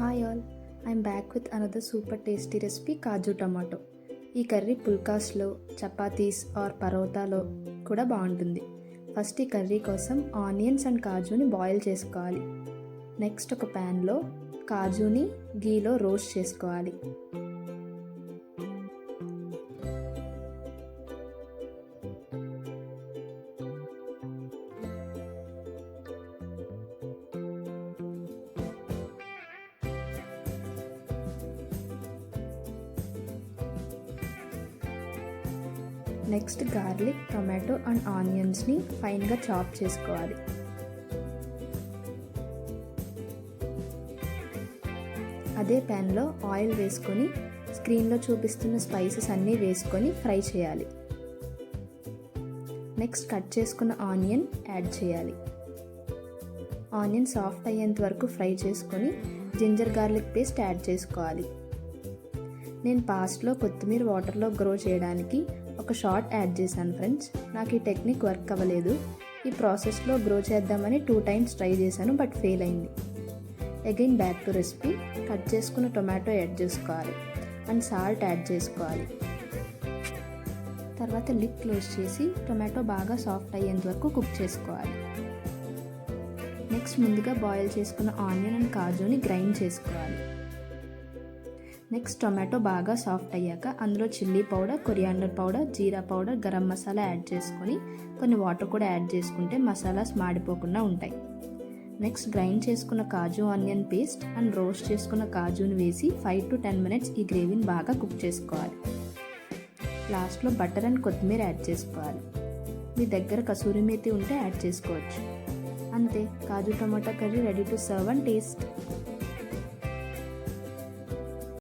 Hi all, I'm back with another super tasty recipe kaju tomato. ఈ curry పుల్కాస్లో, chapatis are పరోటాలో కూడా బాగుంటుంది. First ఈ curry కోసం ఆనియన్స్ అండ్ కాజుని బాయిల్ చేసుకోవాలి. నెక్స్ట్ ఒక ప్యాన్లో కాజుని గీలో రోస్ట్ చేసుకోవాలి. నెక్స్ట్ గార్లిక్, టొమాటో అండ్ ఆనియన్స్ని ఫైన్గా చాప్ చేసుకోవాలి. అదే ప్యాన్లో ఆయిల్ వేసుకొని స్క్రీన్లో చూపిస్తున్న స్పైసెస్ అన్నీ వేసుకొని ఫ్రై చేయాలి. నెక్స్ట్ కట్ చేసుకున్న ఆనియన్ యాడ్ చేయాలి. ఆనియన్ సాఫ్ట్ అయ్యేంత వరకు ఫ్రై చేసుకొని జింజర్ గార్లిక్ పేస్ట్ యాడ్ చేసుకోవాలి. నేను పాస్ట్లో కొత్తిమీర వాటర్లో గ్రో చేయడానికి ఒక షార్ట్ యాడ్ చేశాను ఫ్రెండ్స్. నాకు ఈ టెక్నిక్ వర్క్ అవ్వలేదు. ఈ ప్రాసెస్లో గ్రో చేద్దామని 2 times ట్రై చేశాను, బట్ ఫెయిల్ అయింది. Again back to recipe. Cut చేసుకున్న టొమాటో యాడ్ చేసుకోవాలి అండ్ సాల్ట్ యాడ్ చేసుకోవాలి. తర్వాత లిడ్ క్లోజ్ చేసి టొమాటో బాగా సాఫ్ట్ అయ్యేంత వరకు కుక్ చేసుకోవాలి. నెక్స్ట్ ముందుగా బాయిల్ చేసుకున్న ఆనియన్ అండ్ కాజుని గ్రైండ్ చేసుకోవాలి. నెక్స్ట్ టొమాటో బాగా సాఫ్ట్ అయ్యాక అందులో చిల్లీ పౌడర్, కొరియాండర్ పౌడర్, జీరా పౌడర్, గరం మసాలా యాడ్ చేసుకొని కొన్ని వాటర్ కూడా యాడ్ చేసుకుంటే మసాలాస్ మాడిపోకుండా ఉంటాయి. నెక్స్ట్ గ్రైండ్ చేసుకున్న కాజు ఆనియన్ పేస్ట్ అండ్ రోస్ట్ చేసుకున్న కాజుని వేసి 5 to 10 minutes ఈ గ్రేవీని బాగా కుక్ చేసుకోవాలి. లాస్ట్లో బటర్ అండ్ కొత్తిమీర యాడ్ చేసుకోవాలి. మీ దగ్గర కసూరి మేతి ఉంటే యాడ్ చేసుకోవచ్చు. అంతే, kaju tomato curry ready to serve and taste.